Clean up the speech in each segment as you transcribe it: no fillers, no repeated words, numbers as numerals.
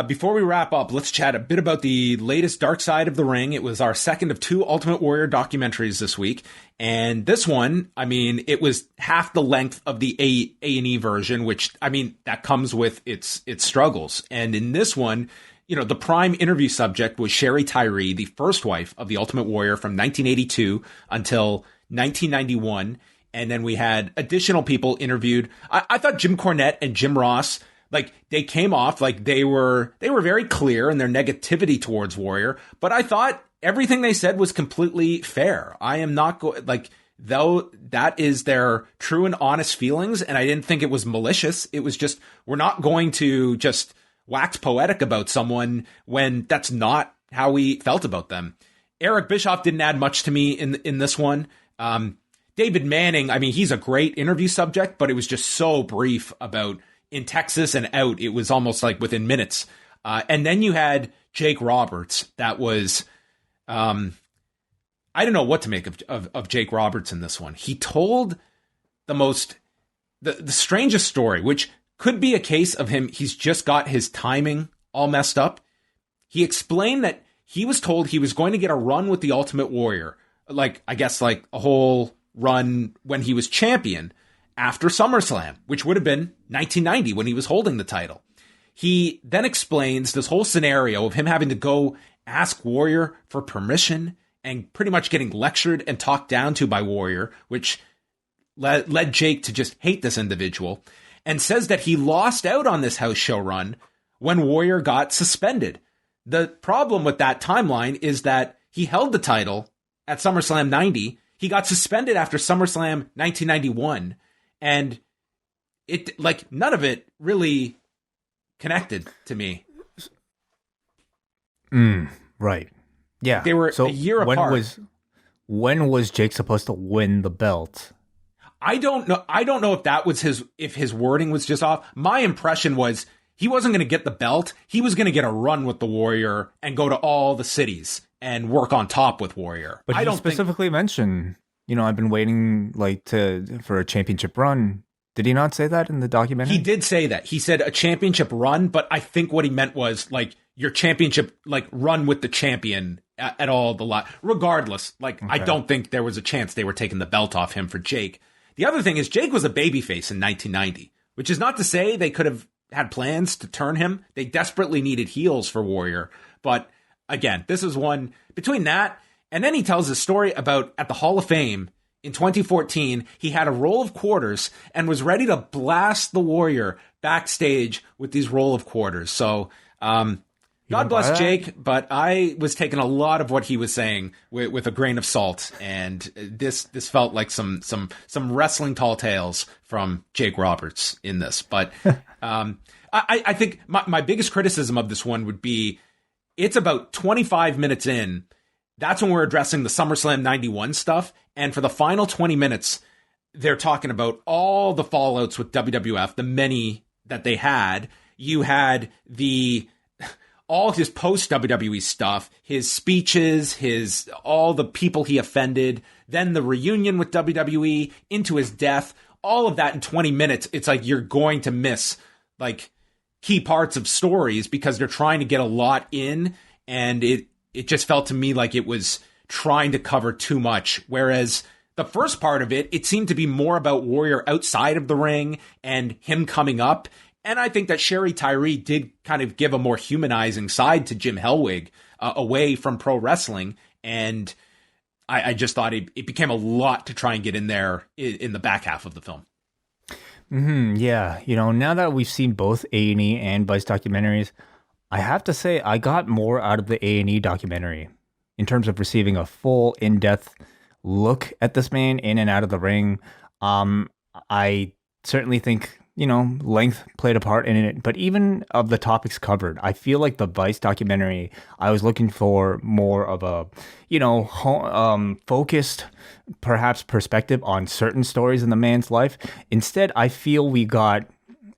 Before we wrap up, let's chat a bit about the latest Dark Side of the Ring. It was our second of two Ultimate Warrior documentaries this week. And this one, I mean, it was half the length of the A&E version, which, I mean, that comes with its struggles. And in this one, you know, the prime interview subject was Sherry Tyree, the first wife of the Ultimate Warrior from 1982 until 1991. And then we had additional people interviewed. I thought Jim Cornette and Jim Ross, like, they came off like they were very clear in their negativity towards Warrior, but I thought everything they said was completely fair. I am not though that is their true and honest feelings, and I didn't think it was malicious. It was just, we're not going to just wax poetic about someone when that's not how we felt about them. Eric Bischoff didn't add much to me in this one. David Manning, I mean, he's a great interview subject, but it was just so brief about in Texas and out. It was almost like within minutes. And then you had Jake Roberts. That was, I don't know what to make of Jake Roberts in this one. He told the strangest story, which could be a case of him. He's just got his timing all messed up. He explained that he was told he was going to get a run with the Ultimate Warrior. Like, I guess like a whole run when he was champion after SummerSlam, which would have been 1990 when he was holding the title. He then explains this whole scenario of him having to go ask Warrior for permission and pretty much getting lectured and talked down to by Warrior, which led Jake to just hate this individual, and says that he lost out on this house show run when Warrior got suspended. The problem with that timeline is that he held the title at SummerSlam 90. He got suspended after SummerSlam 1991. And it, like, none of it really connected to me. Right. Yeah. They were a year apart. When was Jake supposed to win the belt? I don't know. I don't know if that was if his wording was just off. My impression was he wasn't going to get the belt. He was going to get a run with the Warrior and go to all the cities and work on top with Warrior. But I don't specifically mention, you know, I've been waiting for a championship run. Did he not say that in the documentary? He did say that. He said a championship run, but I think what he meant was like your championship, like run with the champion at all the lot. Regardless, like, okay. I don't think there was a chance they were taking the belt off him for Jake. The other thing is Jake was a babyface in 1990, which is not to say they could have had plans to turn him. They desperately needed heels for Warrior. But again, this is one between that. And then he tells a story about at the Hall of Fame in 2014, he had a roll of quarters and was ready to blast the Warrior backstage with these roll of quarters. So, God bless Jake, but I was taking a lot of what he was saying with a grain of salt, and this felt like some wrestling tall tales from Jake Roberts in this. But I think my biggest criticism of this one would be it's about 25 minutes in. That's when we're addressing the SummerSlam 91 stuff, and for the final 20 minutes, they're talking about all the fallouts with WWF, the many that they had. You had all his post WWE stuff, his speeches, all the people he offended, then the reunion with WWE into his death, all of that in 20 minutes. It's like you're going to miss like key parts of stories because they're trying to get a lot in, and it just felt to me like it was trying to cover too much. Whereas the first part of it seemed to be more about Warrior outside of the ring and him coming up. And I think that Sherry Tyree did kind of give a more humanizing side to Jim Hellwig away from pro wrestling. And I just thought it became a lot to try and get in there in the back half of the film. Yeah. You know, now that we've seen both A&E and Vice documentaries, I have to say I got more out of the A&E documentary in terms of receiving a full in-depth look at this man in and out of the ring. I certainly think, you know, length played a part in it, but even of the topics covered, I feel like the Vice documentary, I was looking for more of a, you know, focused, perhaps perspective on certain stories in the man's life. Instead, I feel we got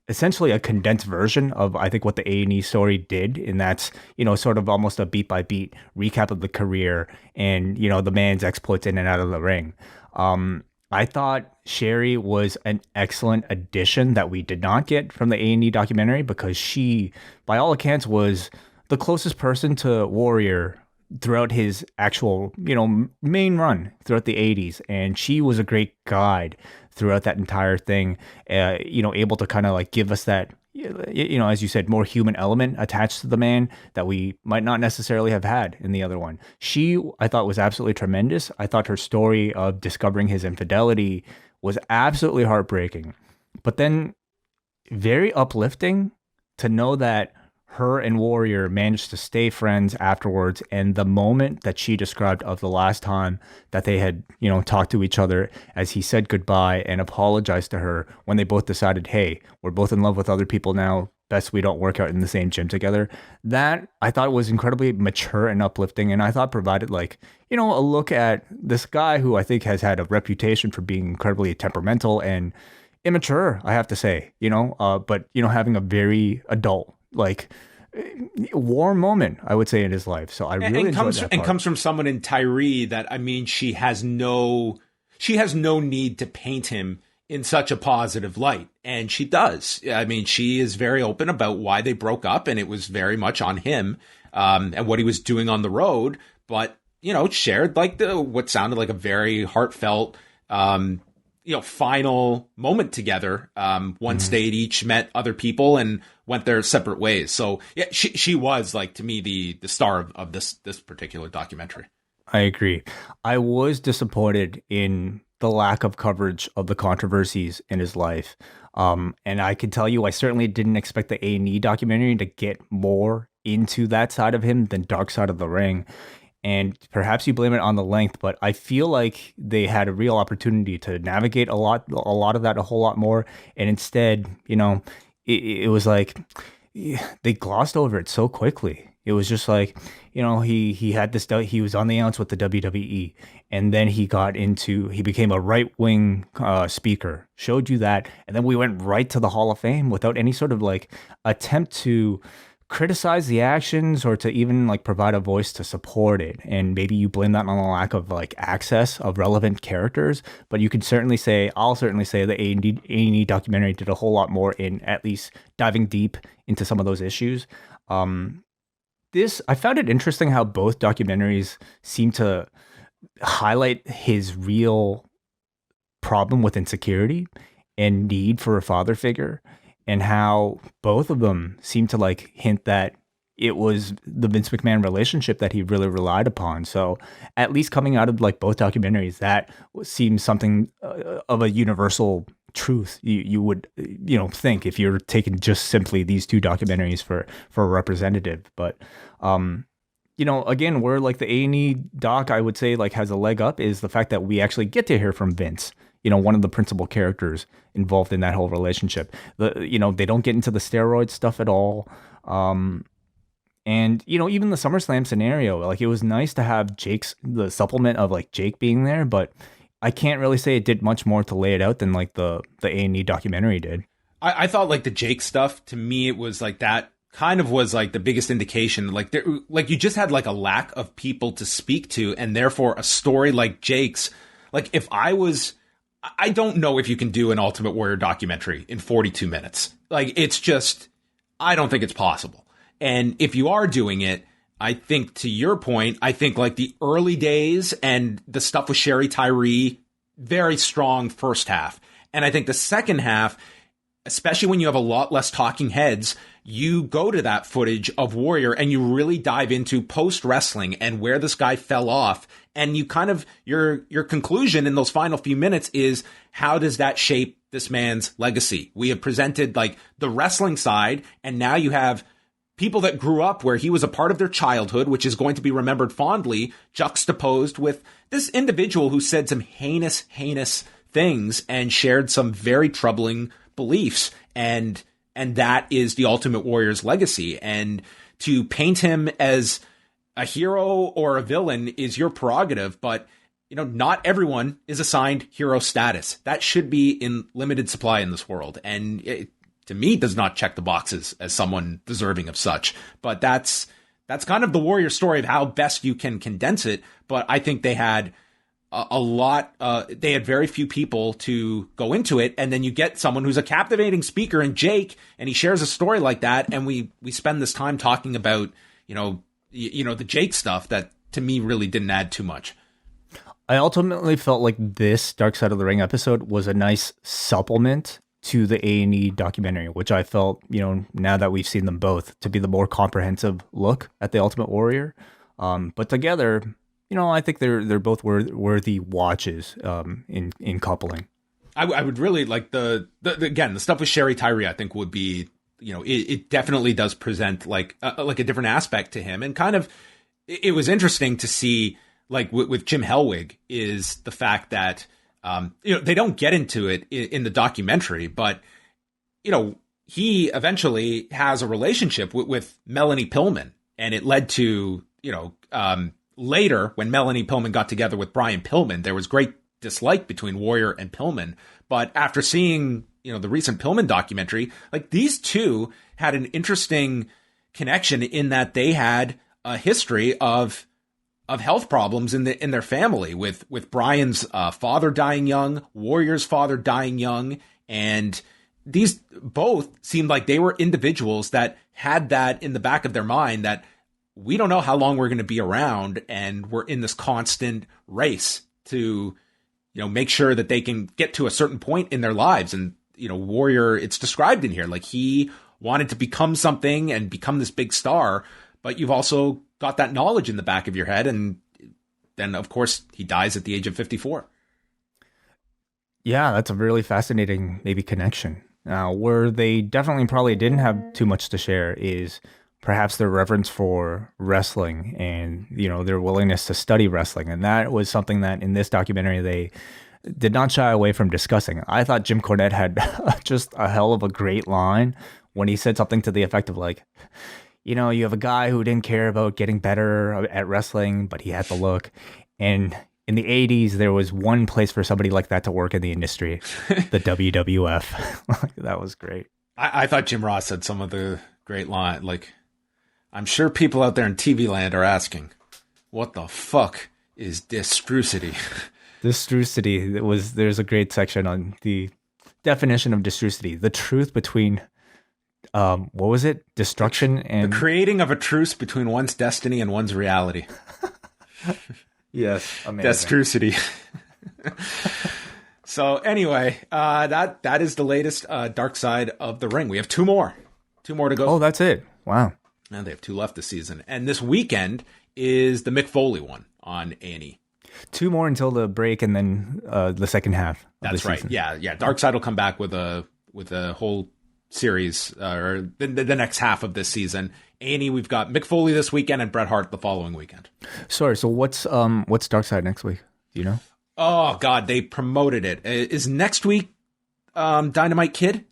essentially a condensed version of, I think, what the A&E story did, and that's, you know, sort of almost a beat by beat recap of the career and, you know, the man's exploits in and out of the ring. I thought Sherry was an excellent addition that we did not get from the A&E documentary because she, by all accounts, was the closest person to Warrior throughout his actual, main run throughout the 80s. And she was a great guide throughout that entire thing, able to kind of like give us that, as you said, more human element attached to the man that we might not necessarily have had in the other one. She, I thought, was absolutely tremendous. I thought her story of discovering his infidelity was absolutely heartbreaking, but then very uplifting to know that her and Warrior managed to stay friends afterwards. And the moment that she described of the last time that they had, talked to each other as he said goodbye and apologized to her when they both decided, hey, we're both in love with other people now. Best we don't work out in the same gym together. That I thought was incredibly mature and uplifting. And I thought provided a look at this guy who I think has had a reputation for being incredibly temperamental and immature, I have to say, but having a very adult, warm moment, I would say, in his life. So I really enjoyed that part. And comes from someone in Tyree that, I mean, she has no need to paint him in such a positive light. And she does. I mean, she is very open about why they broke up, and it was very much on him, and what he was doing on the road. But, shared what sounded like a very heartfelt, final moment together. Once they'd each met other people and went their separate ways. So yeah, she was to me, the star of this particular documentary. I agree. I was disappointed in the lack of coverage of the controversies in his life. And I can tell you, I certainly didn't expect the A&E documentary to get more into that side of him than Dark Side of the Ring. And perhaps you blame it on the length, but I feel like they had a real opportunity to navigate a lot of that a whole lot more. And instead, it was like they glossed over it so quickly. It was just like, he had this, he was on the outs with the WWE, and then he became a right-wing speaker, showed you that, and then we went right to the Hall of Fame without any sort of attempt to criticize the actions or to even provide a voice to support it. And maybe you blame that on the lack of access of relevant characters, but you could certainly say, I'll certainly say the A&E documentary did a whole lot more in at least diving deep into some of those issues. I found it interesting how both documentaries seem to highlight his real problem with insecurity and need for a father figure, and how both of them seem to hint that it was the Vince McMahon relationship that he really relied upon. So at least coming out of both documentaries, that seems something of a universal truth you would think if you're taking just simply these two documentaries for a representative. But again, where the A&E doc, I would say has a leg up is the fact that we actually get to hear from Vince, one of the principal characters involved in that whole relationship. They don't get into the steroid stuff at all. And even the SummerSlam scenario, it was nice to have the supplement of Jake being there, but I can't really say it did much more to lay it out than the A&E documentary did. I thought the Jake stuff, to me, it was that kind of was the biggest indication. You just had a lack of people to speak to, and therefore a story like Jake's. If I don't know if you can do an Ultimate Warrior documentary in 42 minutes. It's just, I don't think it's possible. And if you are doing it, I think, to your point, I think the early days and the stuff with Sherry Tyree, very strong first half. And I think the second half, especially when you have a lot less talking heads, you go to that footage of Warrior and you really dive into post wrestling and where this guy fell off. And you kind of, your conclusion in those final few minutes is, how does that shape this man's legacy? We have presented the wrestling side, and now you have people that grew up where he was a part of their childhood, which is going to be remembered fondly, juxtaposed with this individual who said some heinous things and shared some very troubling beliefs. And that is the Ultimate Warrior's legacy. And to paint him as a hero or a villain is your prerogative, but not everyone is assigned hero status. That should be in limited supply in this world. And to me, does not check the boxes as someone deserving of such. But that's kind of the Warrior story of how best you can condense it. But I think they had a lot. They had very few people to go into it, and then you get someone who's a captivating speaker in Jake, and he shares a story like that, and we spend this time talking about the Jake stuff that to me really didn't add too much. I ultimately felt like this Dark Side of the Ring episode was a nice supplement to the A&E documentary, which I felt, now that we've seen them both, to be the more comprehensive look at the Ultimate Warrior. But together, I think they're both worthy watches in coupling. I would really like the stuff with Sherry Tyree. I think would be, it definitely does present like a different aspect to him, and kind of it was interesting to see. Like with Jim Hellwig is the fact that, they don't get into it in the documentary, but, he eventually has a relationship with Melanie Pillman, and it led to, later when Melanie Pillman got together with Brian Pillman, there was great dislike between Warrior and Pillman. But after seeing, the recent Pillman documentary, like these two had an interesting connection in that they had a history of health problems in their family, with Brian's father dying young, Warrior's father dying young, and these both seemed like they were individuals that had that in the back of their mind, that we don't know how long we're going to be around, and we're in this constant race to make sure that they can get to a certain point in their lives. And Warrior, it's described in here like he wanted to become something and become this big star, but you've also got that knowledge in the back of your head. And then, of course, he dies at the age of 54. Yeah, that's a really fascinating maybe connection. Where they definitely probably didn't have too much to share is perhaps their reverence for wrestling and, their willingness to study wrestling. And that was something that in this documentary they did not shy away from discussing. I thought Jim Cornette had just a hell of a great line when he said something to the effect of like, you have a guy who didn't care about getting better at wrestling, but he had the look. And in the 80s, there was one place for somebody like that to work in the industry, the WWF. That was great. I thought Jim Ross had some of the great line. Like, I'm sure people out there in TV land are asking, what the fuck is distrucity? Distrucity. There's a great section on the definition of distrucity. The truth between... what was it? Destruction and... the creating of a truce between one's destiny and one's reality. Yes, amazing. Destrucity. So anyway, that is the latest Dark Side of the Ring. We have two more to go. Oh, that's it. Wow. And they have two left this season. And this weekend is the Mick Foley one on A&E. Two more until the break, and then the second half. That's right. Season. Yeah. Dark Side will come back with a whole series, or the next half of this season. A&E, we've got Mick Foley this weekend and Bret Hart the following weekend. Sorry, so what's Dark Side next week? Do you know? Oh God, they promoted it. Is next week Dynamite Kid?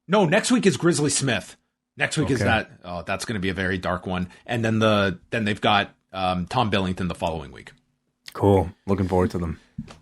No, next week is Grizzly Smith. Next week is that. Oh, that's going to be a very dark one. And then they've got Tom Billington the following week. Cool. Looking forward to them.